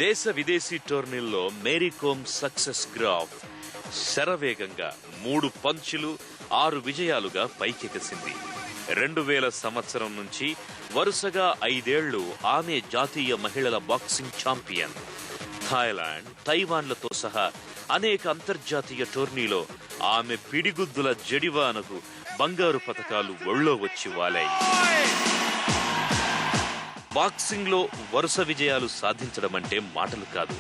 దేశ విదేశీ టోర్నీల్లో Mary come success graph శరవేగంగా 3 పంచులు 6 విజయాలుగా పైకెగసింది. 2000 సంవత్సరం నుంచి వరుసగా 5 ఏళ్లు ఆమె జాతీయ మహిళల బాక్సింగ్ ఛాంపియన్. థాయిలాండ్, తైవాన్లతో సహా అనేక అంతర్జాతీయ టోర్నీలో ఆమె పిడిగుద్దుల జడివానకు బంగారు పతకాలు ఒళ్ళో వచ్చి వాలాయి. బాక్సింగ్ లో వరుస విజయాలు సాధించడం అంటే మాటలు కాదు.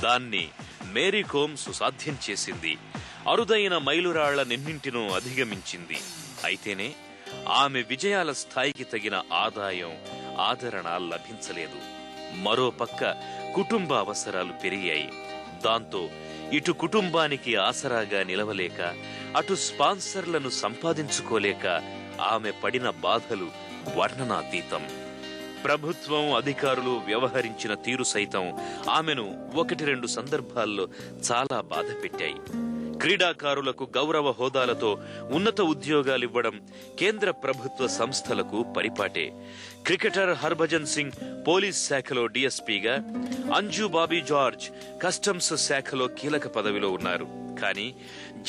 దాన్ని మేరీ కోమ్ సుసాధ్యం చేసింది. అరుదైన మైలురాళ్లనెన్నింటినో అధిగమించింది. అయితేనే ఆమె విజయాల స్థాయికి తగిన ఆదాయం, ఆదరణ లభించలేదు. మరోపక్క కుటుంబ అవసరాలు పెరిగాయి. దాంతో ఇటు కుటుంబానికి ఆసరాగా నిలవలేక, అటు స్పాన్సర్లను సంపాదించుకోలేక ఆమె పడిన బాధలు వర్ణనాతీతం. ప్రభుత్వం, అధికారులు వ్యవహరించిన తీరు సైతం ఆమెను 1-2 సందర్భాల్లో చాలా బాధ పెట్టాయి. క్రీడాకారులకు గౌరవ హోదాలతో ఉన్నత ఉద్యోగాలివ్వడం కేంద్ర ప్రభుత్వ సంస్థలకు పరిపాటే. క్రికెటర్ హర్భజన్ సింగ్ పోలీస్ శాఖలో డీఎస్పీగా, అంజు బాబీ జార్జ్ కస్టమ్స్ శాఖలో కీలక పదవిలో ఉన్నారు. కానీ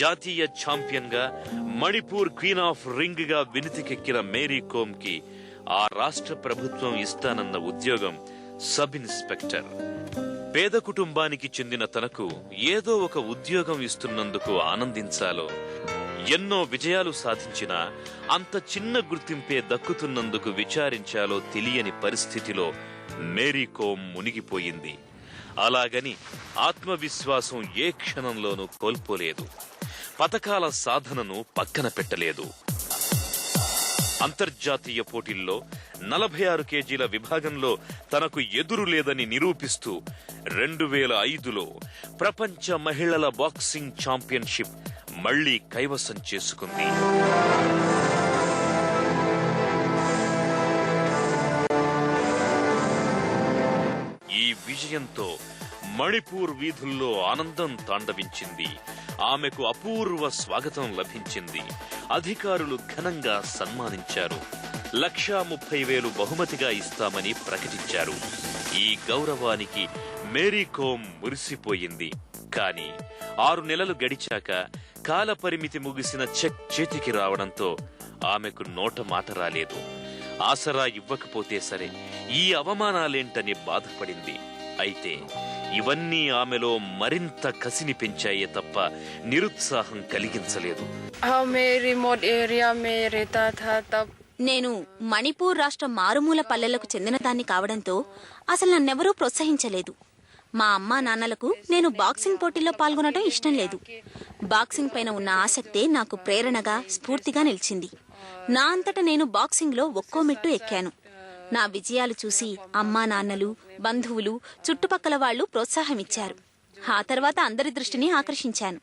జాతీయ ఛాంపియన్ గా, మణిపూర్ క్వీన్ ఆఫ్ రింగ్ గా వినితికెక్కిన మేరీ కోమ్ కి ఆ రాష్ట్ర ప్రభుత్వం ఇస్తానన్న ఉద్యోగం సబ్ ఇన్స్పెక్టర్. పేద కుటుంబానికి చెందిన తనకు ఏదో ఒక ఉద్యోగం ఇస్తున్నందుకు ఆనందించాలో, ఎన్నో విజయాలు సాధించినా అంత చిన్న గుర్తింపే దక్కుతున్నందుకు విచారించాలో తెలియని పరిస్థితిలో మేరీ కోమ్ మునిగిపోయింది. అలాగని ఆత్మవిశ్వాసం ఏ క్షణంలోనూ కోల్పోలేదు. పతకాల సాధనను పక్కన పెట్టలేదు. అంతర్జాతీయ పోటీల్లో 46 కేజీల విభాగంలో తనకు ఎదురు లేదని నిరూపిస్తూ 2005లో ప్రపంచ మహిళల బాక్సింగ్ ఛాంపియన్షిప్ మళ్లీ కైవసం చేసుకుంది. ఈ విజయంతో మణిపూర్ వీధుల్లో ఆనందం తాండవించింది. ఆమెకు అపూర్వ స్వాగతం లభించింది. అధికారులు ఘనంగా సన్మానించారు. 1,30,000 బహుమతిగా ఇస్తామని ప్రకటించారు. ఈ గౌరవానికి మేరీ కోమ్ మురిసిపోయింది. కానీ 6 నెలలు గడిచాక కాలపరిమితి ముగిసిన చెక్ చేతికి రావడంతో ఆమెకు నోట మాట రాలేదు. ఆసరా ఇవ్వకపోతే సరే, ఈ అవమానాలేంటని బాధపడింది. అయితే ఇవన్నీ ఆమెలో మరింత కసిని పెంచాయే తప్ప నిరుత్సాహం కలిగించలేదు. నేను మణిపూర్ రాష్ట్ర మారుమూల పల్లెలకు చెందిన దాన్ని కావడంతో అసలు నన్నెవరూ ప్రోత్సహించలేదు. మా అమ్మా నాన్నలకు నేను బాక్సింగ్ పోటీల్లో పాల్గొనడం ఇష్టం లేదు. బాక్సింగ్ పైన ఉన్న ఆసక్తే నాకు ప్రేరణగా, స్ఫూర్తిగా నిలిచింది. నా అంతట నేను బాక్సింగ్లో ఒక్కో మెట్టు ఎక్కాను. నా విజయాలు చూసి అమ్మా నాన్నలు, బంధువులు, చుట్టుపక్కల వాళ్లు ప్రోత్సాహమిచ్చారు. ఆ తర్వాత అందరి దృష్టిని ఆకర్షించాను.